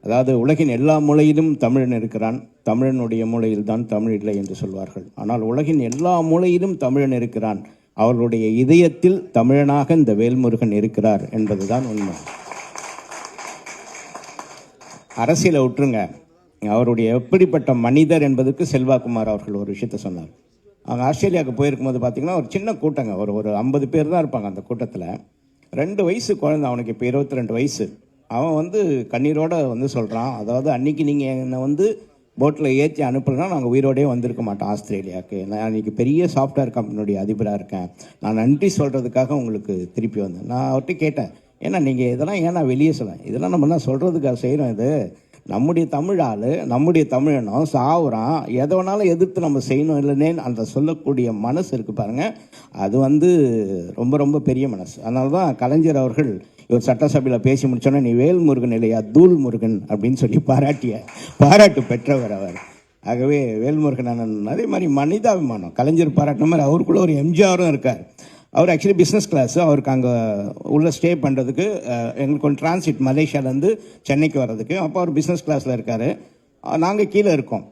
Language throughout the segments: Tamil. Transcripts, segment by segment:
அதாவது உலகின் எல்லா மூலையிலும் தமிழன் இருக்கிறான், தமிழனுடைய மூலையில் தான் தமிழ் இல்லை என்று சொல்வார்கள். ஆனால் உலகின் எல்லா மூலையிலும் தமிழன் இருக்கிறான், அவர்களுடைய இதயத்தில் தமிழனாக இந்த வேல்முருகன் இருக்கிறார் என்பதுதான் உண்மை. அரசியலை விட்டுருங்க, அவருடைய எப்படிப்பட்ட மனிதர் என்பதுக்கு செல்வாக்குமார் அவர்கள் ஒரு விஷயத்த சொன்னார். அவங்க ஆஸ்திரேலியாவுக்கு போயிருக்கும்போது பார்த்தீங்கன்னா ஒரு சின்ன கூட்டங்க, ஒரு 50 பேர் தான் இருப்பாங்க அந்த கூட்டத்தில். 2 வயசு குழந்தை, அவனுக்கு இப்போ 22 வயசு. அவன் கண்ணீரோடு சொல்கிறான், அதாவது அன்றைக்கி நீங்கள் என்னை போட்டில் ஏற்றி அனுப்பலைன்னா நாங்கள் உயிரோடே வந்திருக்க மாட்டோம் ஆஸ்திரேலியாவுக்கு. நான் அன்றைக்கி பெரிய சாஃப்ட்வேர் கம்பெனியுடைய அதிபராக இருக்கேன், நான் நன்றி சொல்கிறதுக்காக உங்களுக்கு திருப்பி வந்தேன். நான் அவர்கிட்ட கேட்டேன், ஏன்னா நீங்கள் இதெல்லாம் ஏன்னா வெளியே சொல்ல, இதெல்லாம் நம்மலாம் சொல்கிறதுக்காக செய்கிறோம், இது நம்முடைய தமிழ் ஆள், நம்முடைய தமிழனும் சாவுறான், எதை வேணாலும் எதிர்த்து நம்ம செய்யணும் இல்லைன்னே அந்த சொல்லக்கூடிய மனசு இருக்குது பாருங்கள், அது ரொம்ப ரொம்ப பெரிய மனசு. அதனால தான் கலைஞர் அவர்கள் இவர் சட்டசபையில் பேசி முடிச்சோன்னா, நீ வேல்முருகன் இல்லையா தூள் முருகன் அப்படின்னு சொல்லி பாராட்டு பெற்றவர் அவர். ஆகவே வேல்முருகன் அண்ணன் அதே மாதிரி மனிதாபிமானம், கலைஞர் பாராட்டின மாதிரி அவருக்குள்ள ஒரு எம்ஜிஆரும் இருக்கார். அவர் ஆக்சுவலி பிஸ்னஸ் கிளாஸு, அவருக்கு அங்கே உள்ள ஸ்டே பண்ணுறதுக்கு எங்களுக்கு ஒரு டிரான்சிட் மலேசியாவிலேருந்து சென்னைக்கு வர்றதுக்கு. அப்போ அவர் பிஸ்னஸ் கிளாஸில் இருக்கார், நாங்கள் கீழே இருக்கோம்.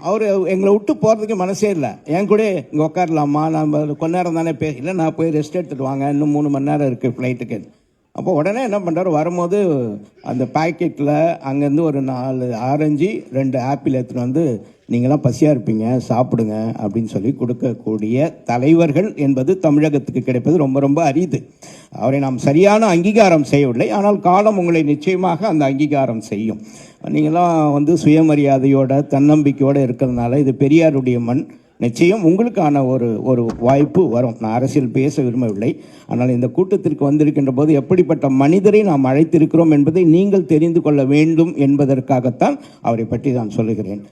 அவர் எங்களை விட்டு போகிறதுக்கு மனசே இல்லை, என் கூட இங்கே உட்காரலாமா, நம்ம கொஞ்ச நேரம் தானே இல்லை நான் போய் ரெஸ்ட் எடுத்துகிட்டு வாங்க, இன்னும் 3 மணி நேரம் இருக்குது ஃப்ளைட்டுக்கு. அப்போ உடனே என்ன பண்ணுறாரு, வரும்போது அந்த பேக்கெட்டில் அங்கேருந்து ஒரு 4 ஆரஞ்சு 2 ஆப்பிள் எடுத்துகிட்டு நீங்களாம் பசியாக இருப்பீங்க சாப்பிடுங்க அப்படின்னு சொல்லி கொடுக்கக்கூடிய தலைவர்கள் என்பது தமிழகத்துக்கு கிடைப்பது ரொம்ப ரொம்ப அரிது. அவரை நாம் சரியான அங்கீகாரம் செய்யவில்லை, ஆனால் காலம் உங்களை நிச்சயமாக அந்த அங்கீகாரம் செய்யும். நீங்களாம் சுயமரியாதையோட தன்னம்பிக்கையோடு இருக்கிறதுனால இது பெரியாருடைய மண், நிச்சயம் உங்களுக்கான ஒரு வாய்ப்பு வரும். நான் அரசியல் பேச விரும்பவில்லை, ஆனால் இந்த கூட்டத்திற்கு வந்திருக்கின்ற போது எப்படிப்பட்ட மனிதரை நாம் அழைத்திருக்கிறோம் என்பதை நீங்கள் தெரிந்து கொள்ள வேண்டும் என்பதற்காகத்தான் அவரை பற்றி நான் சொல்லுகிறேன்.